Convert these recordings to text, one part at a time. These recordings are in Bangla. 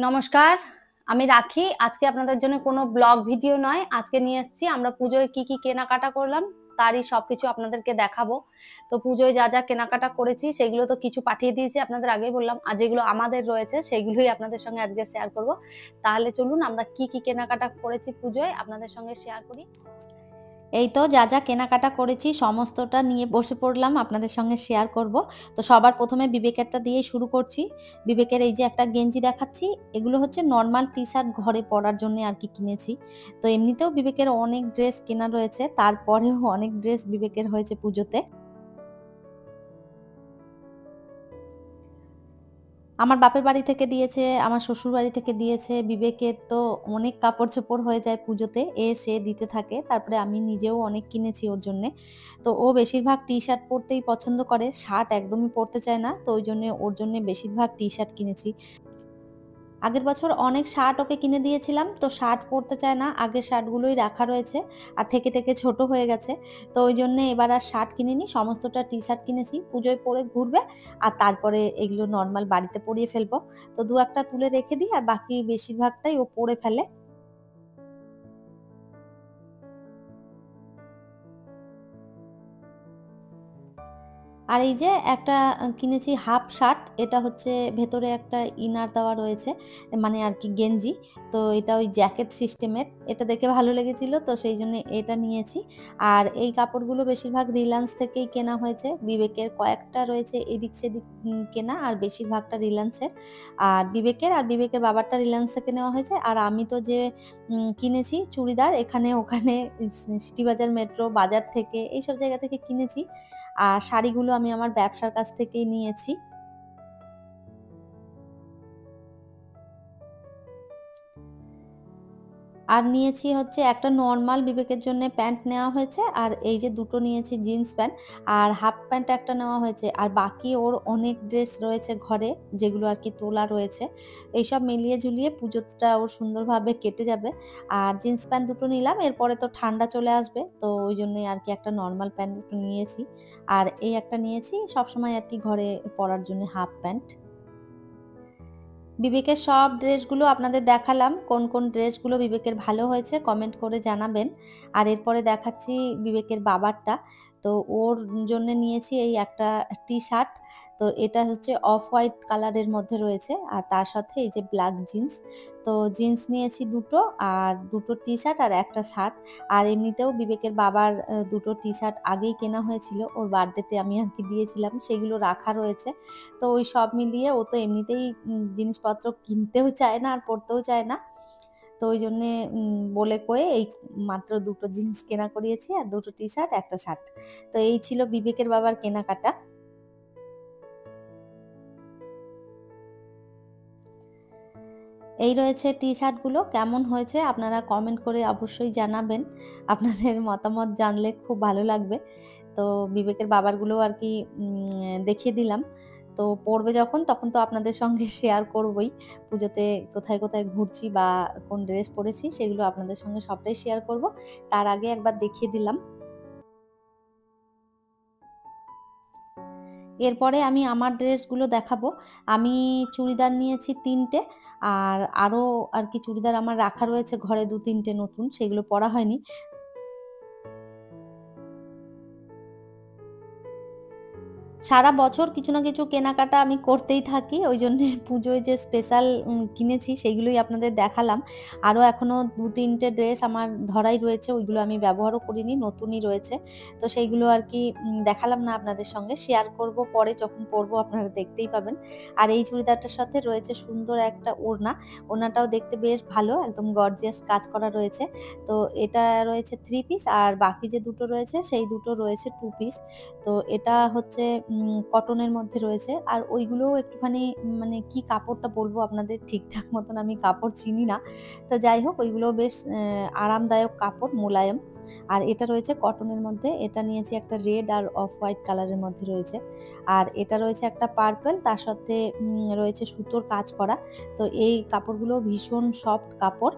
নমস্কার, আমি রাখি। আজকে আপনাদের জন্য কোনো ব্লগ ভিডিও নয়। আজকে নিয়ে এসেছি আমরা পুজোয় কি কেনাকাটা করলাম তারই সবকিছু আপনাদেরকে দেখাবো। তো পুজোয় যা যা কেনাকাটা করেছি সেগুলো তো কিছু পাঠিয়ে দিয়েছি, আপনাদের আগেই বললাম। আর যেগুলো আমাদের রয়েছে সেগুলোই আপনাদের সঙ্গে আজকে শেয়ার করব। তাহলে চলুন আমরা কি কেনাকাটা করেছি পুজোয় আপনাদের সঙ্গে শেয়ার করি। এই তো যা যা কেনাকাটা করেছি সমস্তটা নিয়ে বসে পড়লাম আপনাদের সঙ্গে শেয়ার করব। তো সবার প্রথমে বিবেকেরটা দিয়েই শুরু করছি। বিবেকের এই যে একটা গেঞ্জি দেখাচ্ছি, এগুলো হচ্ছে নর্মাল টি-শার্ট ঘরে পরার জন্য আর কি কিনেছি। তো এমনিতেও বিবেকের অনেক ড্রেস কেনা রয়েছে, তারপরেও অনেক ড্রেস বিবেকের হয়েছে পুজোতে। আমার বাপের বাড়ি থেকে দিয়েছে, আমার শ্বশুর বাড়ি থেকে দিয়েছে। বিবেকের তো অনেক কাপড়-চোপড় হয়ে যায় পুজোতে, সে দিতে থাকে। তারপরে আমি নিজেও অনেক কিনেছি ওর জন্যে। তো ও বেশিরভাগ টি-শার্ট পরতেই পছন্দ করে, শার্ট একদমই পরতে চায় না। তো ওই জন্যে ওর জন্যে বেশিরভাগ টি-শার্ট কিনেছি। আগের বছর অনেক শার্ট ওকে কিনে দিয়েছিলাম, তো শার্ট পরতে চায় না। আগের শার্টগুলোই রাখা রয়েছে আর থেকে ছোট হয়ে গেছে। তো ওই জন্যে এবার আর শার্ট কিনিনি, সমস্তটা টি-শার্ট কিনেছি। পুজোয় পরে ঘুরবে আর তারপরে এগুলো নরমাল বাড়িতে পরিয়ে ফেলবো। তো ২-১ টা তুলে রেখে দিই আর বাকি বেশিরভাগটাই ও পরে ফেলে। আর এই যে একটা কিনেছি হাফ শার্ট, এটা হচ্ছে ভেতরে একটা ইনার দেওয়া রয়েছে, মানে আর কি গেঞ্জি। তো এটা ওই জ্যাকেট সিস্টেমের, এটা দেখে ভালো লেগেছিল, তো সেই জন্য এটা নিয়েছি। আর এই কাপড়গুলো বেশিরভাগ রিলায়েন্স থেকেই কেনা হয়েছে। বিবেকের কয়েকটা রয়েছে এদিক সেদিক কেনা, আর বেশিরভাগটা রিলায়েন্সের। আর বিবেকের বাবারটা রিলায়েন্স থেকে নেওয়া হয়েছে। আর আমি তো যে কিনেছি চুড়িদার এখানে ওখানে সিটি বাজার, মেট্রো বাজার থেকে এইসব জায়গা থেকে কিনেছি। আর শাড়িগুলো আমি আমার ব্যবসার কাছ থেকেই নিয়েছি। আর নিয়েছি হচ্ছে একটা নরমাল বিবেকের জন্য প্যান্ট নেওয়া হয়েছে, আর এই যে দুটো নিয়েছি জিন্স প্যান্ট, আর হাফ প্যান্ট একটা নেওয়া হয়েছে। আর বাকি ওর অনেক ড্রেস রয়েছে ঘরে, যেগুলো আর কি তোলা রয়েছে। এইসব মিলিয়ে ঝুলিয়ে পুজোটা ওর সুন্দরভাবে কেটে যাবে। আর জিন্স প্যান্ট দুটো নিলাম, এরপরে তো ঠান্ডা চলে আসবে, তো ওই জন্যই আর কি একটা নরমাল প্যান্ট দুটো নিয়েছি। আর এই একটা নিয়েছি সবসময় আর কি ঘরে পরার জন্য হাফ প্যান্ট। বিবেকের সব ড্রেসগুলো আপনাদের দেখালাম। কোন ড্রেসগুলো বিবেকের ভালো হয়েছে কমেন্ট করে জানাবেন। আর এরপরে দেখাচ্ছি বিবেকের বাবারটা। তো ওর জন্যে নিয়েছি এই একটা টি-শার্ট। তো এটা হচ্ছে অফ হোয়াইট কালারের মধ্যে রয়েছে আর তার সাথে এই যে ব্ল্যাক জিন্স। তো জিন্স নিয়েছি দুটো, আর দুটো টি-শার্ট আর একটা শার্ট। আর এমনিতেও বিবেকের বাবার দুটো টি-শার্ট আগেই কেনা হয়েছিল। ওর বার্থডেতে আমি আর কি দিয়েছিলাম, সেগুলো রাখা রয়েছে। তো ওই সব মিলিয়ে ও তো এমনিতেই জিনিসপত্র কিনতেও চায় না আর পড়তেও চায় না। তো ওই জন্যে বলে কয়ে এই মাত্র দুটো জিন্স কেনা করিয়েছি আর দুটো টি-শার্ট, একটা শার্ট। তো এই ছিল বিবেকের বাবার কেনাকাটা। এই রয়েছে টি-শার্টগুলো। কেমন হয়েছে আপনারা কমেন্ট করে অবশ্যই জানাবেন। আপনাদের মতামত জানলে খুব ভালো লাগবে। তো বিবেকের বাবারগুলোও আর কি দেখিয়ে দিলাম। তো পড়বে যখন তখন তো আপনাদের সঙ্গে শেয়ার করবই। পুজোতে কোথায় ঘুরছি বা কোন ড্রেস পড়েছি সেগুলো আপনাদের সঙ্গে সবটাই শেয়ার করব। তার আগে একবার দেখিয়ে দিলাম। এরপরে আমি আমার ড্রেসগুলো দেখাবো। আমি চুড়িদার নিয়েছি ৩ টে। আর আরো আর কি চুড়িদার আমার রাখা রয়েছে ঘরে ২-৩ টে নতুন, সেগুলো পরা হয়নি। সারা বছর কিছু না কিছু কেনাকাটা আমি করতেই থাকি। ওইজন্যে পুজোয় যে স্পেশাল কিনেছি সেগুলোই আপনাদের দেখালাম। আরো এখনো ২-৩ টে ড্রেস আমার ধরাই রয়েছে, ওইগুলো আমি ব্যবহারও করিনি, নতুনই রয়েছে। তো সেইগুলো আর কি দেখালাম না আপনাদের সঙ্গে। শেয়ার করব পরে যখন পরবো আপনারা দেখতেই পাবেন। আর এই চুড়িদারটার সাথে রয়েছে সুন্দর একটা ওড়না। ওড়নাটাও দেখতে বেশ ভালো, একদম গর্জিয়াস কাজ করা রয়েছে। তো এটা রয়েছে 3 পিস, আর বাকি যে দুটো রয়েছে সেই দুটো রয়েছে 2 পিস। তো এটা হচ্ছে কটনের মধ্যে রয়েছে। আর ওইগুলোও একটুখানি মানে কি কাপড়টা বলবো আপনাদের, ঠিকঠাক মতন আমি কাপড় চিনি না। তো যাই হোক ওইগুলোও বেশ আরামদায়ক কাপড়, মোলায়েম। আর এটা রয়েছে কটনের মধ্যে। এটা নিয়েছি একটা রেড আর অফ হোয়াইট কালারের মধ্যে রয়েছে। আর এটা রয়েছে একটা পার্পল, তার সাথে রয়েছে সুতোর কাজ করা। তো এই কাপড়গুলো ভীষণ সফট কাপড়।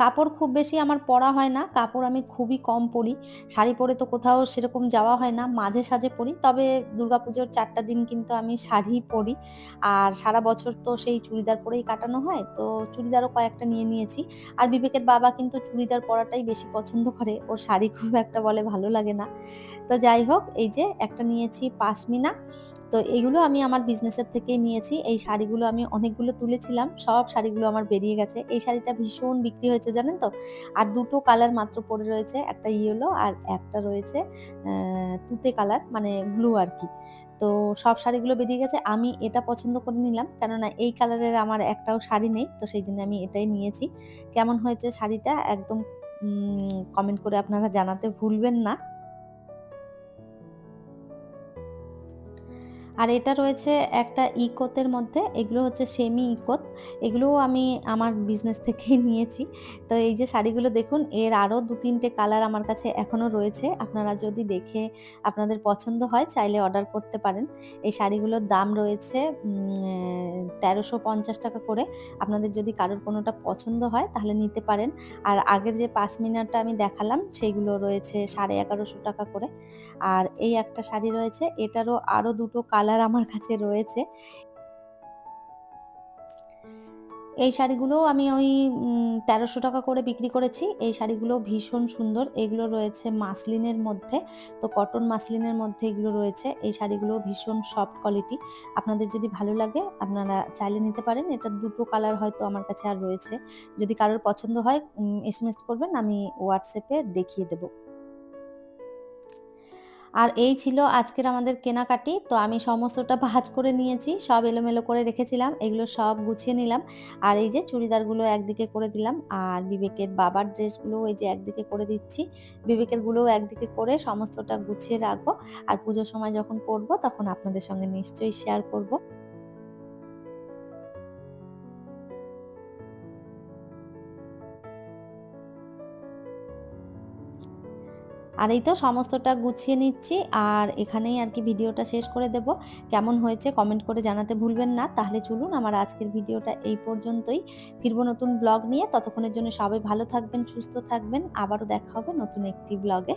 কাপড় খুব বেশি আমার পরা হয় না, কাপড় আমি খুবই কম পরি। শাড়ি পরে তো কোথাও সেরকম যাওয়া হয় না, মাঝে সাঝে পরি। তবে দুর্গাপুজোর ৪ টা দিন কিন্তু আমি শাড়িই পরি। আর সারা বছর তো সেই চুড়িদার পরেই কাটানো হয়, তো চুড়িদারও কয়েকটা নিয়ে নিয়েছি। আর বিবেকের বাবা কিন্তু চুড়িদার পরাটাই বেশি পছন্দ করে, ওর শাড়ি খুব একটা বলে ভালো লাগে না। তো যাই হোক, এই যে একটা নিয়েছি পাশমিনা। তো এগুলো আমি আমার বিজনেসের থেকেই নিয়েছি। এই শাড়িগুলো আমি অনেকগুলো তুলেছিলাম। সব শাড়িগুলো আমার বেরিয়ে গেছে। এই শাড়িটা ভীষণ বিক্রি হয়েছে জানেন তো? আর ২ টো কালার মাত্র পড়ে রয়েছে। একটা ইয়েলো আর একটা রয়েছে তুতে কালার মানে ব্লু আরকি। তো সব শাড়িগুলো বেরিয়ে গেছে। আমি এটা পছন্দ করে নিলাম। কেননা এই কালারের আমার একটাও শাড়ি নেই। তো সেইজন্য আমি এটাই নিয়েছি। কেমন হয়েছে শাড়িটা একদম কমেন্ট করে আপনারা জানাতে ভুলবেন না। আর এটা রয়েছে একটা ইকোতের মধ্যে। এগুলো হচ্ছে সেমি ইকোত। এগুলোও আমি আমার বিজনেস থেকেই নিয়েছি। তো এই যে শাড়িগুলো দেখুন, এর আরো ২-৩ টে কালার আমার কাছে এখনো রয়েছে। আপনারা যদি দেখে আপনাদের পছন্দ হয় চাইলে অর্ডার করতে পারেন। এই শাড়িগুলোর দাম রয়েছে ৳১৩৫০ করে। আপনাদের যদি কারোর কোনোটা পছন্দ হয় তাহলে নিতে পারেন। আর আগের যে পাশমিনারটা আমি দেখালাম সেগুলো রয়েছে ৳১১৫০ করে। আর এই একটা শাড়ি রয়েছে, এটারও আরো ২ টো কালার আমার কাছে রয়েছে। এই শাড়িগুলোও আমি ওই ৳১৩০০ করে বিক্রি করেছি। এই শাড়িগুলো ভীষণ সুন্দর। এগুলো রয়েছে মাসলিনের মধ্যে। তো কটন মাসলিনের মধ্যে এগুলো রয়েছে। এই শাড়িগুলো ভীষণ সফট কোয়ালিটি। আপনাদের যদি ভালো লাগে আপনারা চাইলে নিতে পারেন। এটার ২ টো কালার হয়তো আমার কাছে আর রয়েছে। যদি কারোর পছন্দ হয় এসএমএস করবেন, আমি WhatsApp এ দেখিয়ে দেব। আর এই ছিল আজকের আমাদের কেনাকাটি। তো আমি সমস্তটা ভাঁজ করে নিয়েছি। সব এলোমেলো করে রেখেছিলাম। এগুলো সব গুছিয়ে নিলাম। আর এই যে চুড়িদারগুলো একদিকে করে দিলাম। আর বিবেকের বাবার ড্রেসগুলোও এই যে একদিকে করে দিচ্ছি। বিবেকের গুলোও একদিকে করে সমস্তটা গুছিয়ে রাখবো। আর পুজোর সময় যখন পরবো তখন আপনাদের সঙ্গে নিশ্চয়ই শেয়ার করব। আর এই তো সমস্তটা গুছিয়ে নিচ্ছি। আর এখানেই আরকি ভিডিওটা শেষ করে দেব। কেমন হয়েছে কমেন্ট করে জানাতে ভুলবেন না। তাহলে চলুন আমার আজকের ভিডিওটা এই পর্যন্তই। ফিরবো নতুন ব্লগ নিয়ে। ততক্ষণের জন্য সবাই ভালো থাকবেন, সুস্থ থাকবেন। আবারও দেখা হবে নতুন একটি ব্লগে।